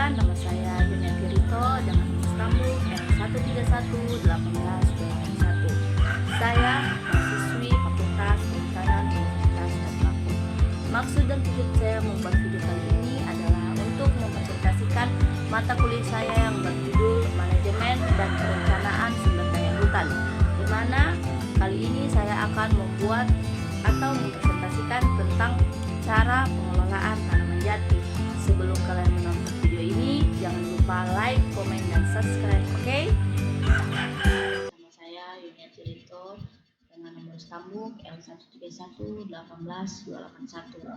Perkenalkan, nama saya Yunia Kirito dengan nomor lambung L1311821. Saya mahasiswi Fakultas Kehutanan Universitas Trisakti. Maksud dan tujuan saya membuat video kali ini adalah untuk mempresentasikan mata kuliah saya yang berjudul Manajemen dan Perencanaan Sumber Daya Hutan, di mana kali ini saya akan membuat atau mempresentasikan tentang cara pengelolaan tanaman jati. Sebelum kalian menonton video ini, jangan lupa like, komen, dan subscribe, oke? Nama saya Yunia Cirito dengan nomor sambung L1311821.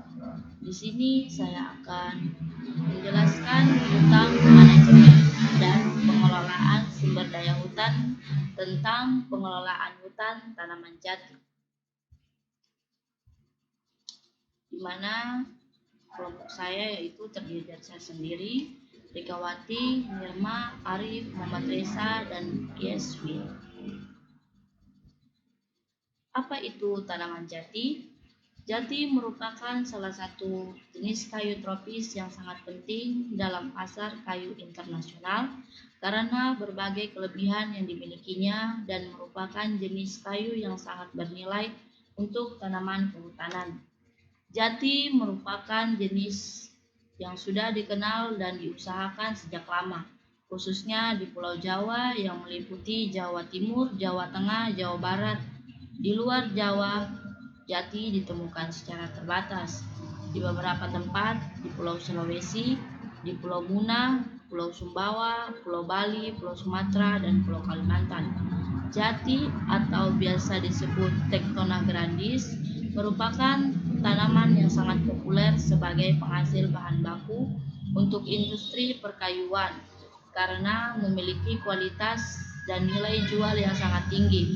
Di sini saya akan menjelaskan tentang manajemen dan pengelolaan sumber daya hutan, tentang pengelolaan hutan tanaman jati, di mana kelompok saya yaitu terdiri dari saya sendiri, Rikawati, Nirma, Arif, Muhammad Reza, dan Yeswin. Apa itu tanaman jati? Jati merupakan salah satu jenis kayu tropis yang sangat penting dalam pasar kayu internasional karena berbagai kelebihan yang dimilikinya dan merupakan jenis kayu yang sangat bernilai untuk tanaman kehutanan. Jati merupakan jenis yang sudah dikenal dan diusahakan sejak lama, khususnya di Pulau Jawa yang meliputi Jawa Timur, Jawa Tengah, Jawa Barat. Di luar Jawa, jati ditemukan secara terbatas di beberapa tempat di Pulau Sulawesi, di Pulau Muna, Pulau Sumbawa, Pulau Bali, Pulau Sumatera, dan Pulau Kalimantan. Jati atau biasa disebut Tectona grandis merupakan tanaman yang sangat populer sebagai penghasil bahan baku untuk industri perkayuan karena memiliki kualitas dan nilai jual yang sangat tinggi.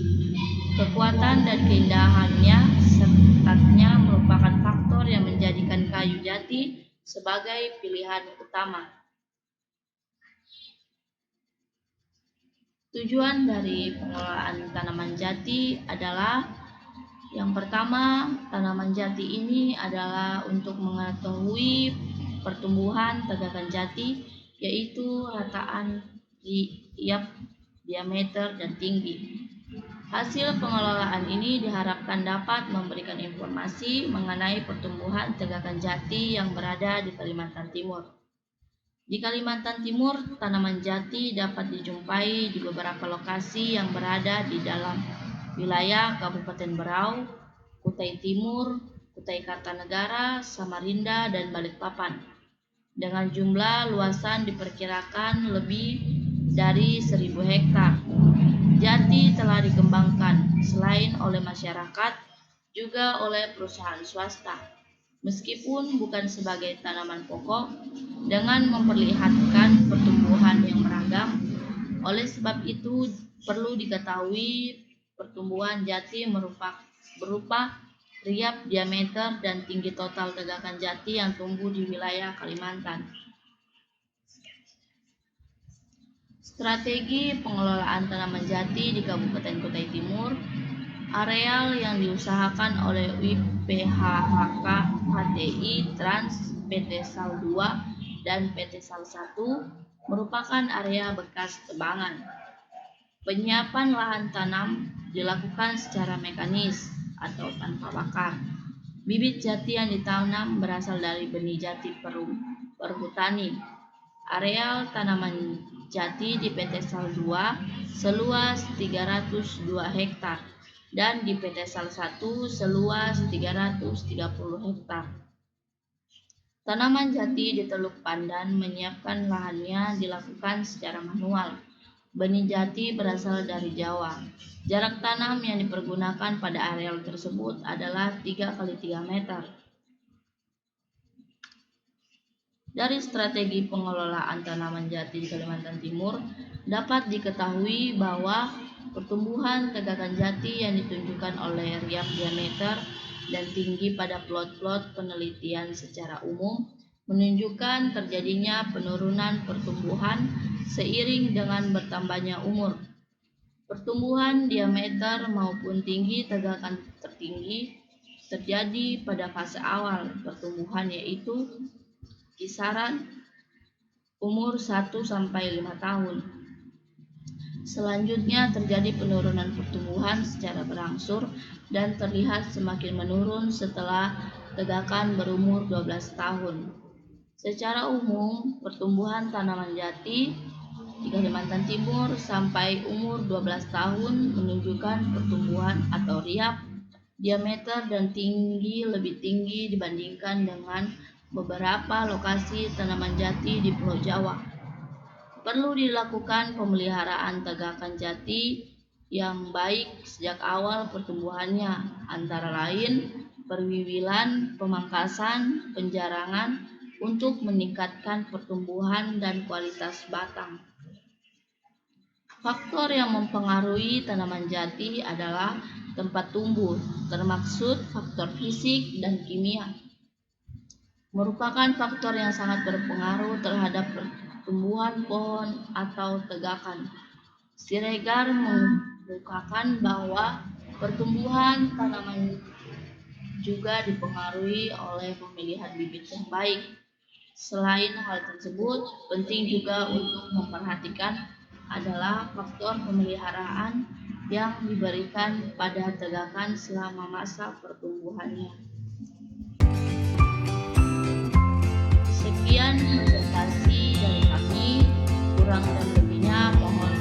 Kekuatan dan keindahannya sertanya merupakan faktor yang menjadikan kayu jati sebagai pilihan utama. Tujuan dari pengelolaan tanaman jati adalah yang pertama, tanaman jati ini adalah untuk mengetahui pertumbuhan tegakan jati, yaitu rataan tiap diameter dan tinggi. Hasil pengelolaan ini diharapkan dapat memberikan informasi mengenai pertumbuhan tegakan jati yang berada di Kalimantan Timur. Di Kalimantan Timur, tanaman jati dapat dijumpai di beberapa lokasi yang berada di dalam wilayah Kabupaten Berau, Kutai Timur, Kutai Kartanegara, Samarinda, dan Balikpapan. Dengan jumlah luasan diperkirakan lebih dari 1.000 hektar. Jati telah dikembangkan selain oleh masyarakat, juga oleh perusahaan swasta. Meskipun bukan sebagai tanaman pokok, dengan memperlihatkan pertumbuhan yang beragam. Oleh sebab itu, perlu diketahui pertumbuhan jati berupa riap diameter dan tinggi total tegakan jati yang tumbuh di wilayah Kalimantan. Strategi pengelolaan tanaman jati di Kabupaten Kutai Timur. Areal yang diusahakan oleh UIPHHK HTI Trans PT Sal 2 dan PT Sal 1 merupakan area bekas tebangan. Penyiapan lahan tanam dilakukan secara mekanis atau tanpa bakar. Bibit jati yang ditanam berasal dari benih jati perhutani. Areal tanaman jati di PT Sal 2 seluas 302 hektar dan di PT Sal 1 seluas 330 hektar. Tanaman jati di Teluk Pandan menyiapkan lahannya dilakukan secara manual. Benih jati berasal dari Jawa. Jarak tanam yang dipergunakan pada areal tersebut adalah 3 x 3 meter. Dari strategi pengelolaan tanaman jati di Kalimantan Timur dapat diketahui bahwa pertumbuhan tegakan jati yang ditunjukkan oleh riap diameter dan tinggi pada plot-plot penelitian secara umum menunjukkan terjadinya penurunan pertumbuhan seiring dengan bertambahnya umur. Pertumbuhan diameter maupun tinggi tegakan tertinggi terjadi pada fase awal pertumbuhan, yaitu kisaran umur 1 sampai 5 tahun. Selanjutnya terjadi penurunan pertumbuhan secara berangsur dan terlihat semakin menurun setelah tegakan berumur 12 tahun. Secara umum, pertumbuhan tanaman jati di Kalimantan Timur sampai umur 12 tahun menunjukkan pertumbuhan atau riap, diameter dan tinggi lebih tinggi dibandingkan dengan beberapa lokasi tanaman jati di Pulau Jawa. Perlu dilakukan pemeliharaan tegakan jati yang baik sejak awal pertumbuhannya, antara lain perwiwilan, pemangkasan, penjarangan untuk meningkatkan pertumbuhan dan kualitas batang. Faktor yang mempengaruhi tanaman jati adalah tempat tumbuh, termaksud faktor fisik dan kimia. Merupakan faktor yang sangat berpengaruh terhadap pertumbuhan pohon atau tegakan. Siregar mengemukakan bahwa pertumbuhan tanaman juga dipengaruhi oleh pemilihan bibit yang baik. Selain hal tersebut, penting juga untuk memperhatikan adalah faktor pemeliharaan yang diberikan pada tegakan selama masa pertumbuhannya. Sekian presentasi dari kami, kurang dan lebihnya mohon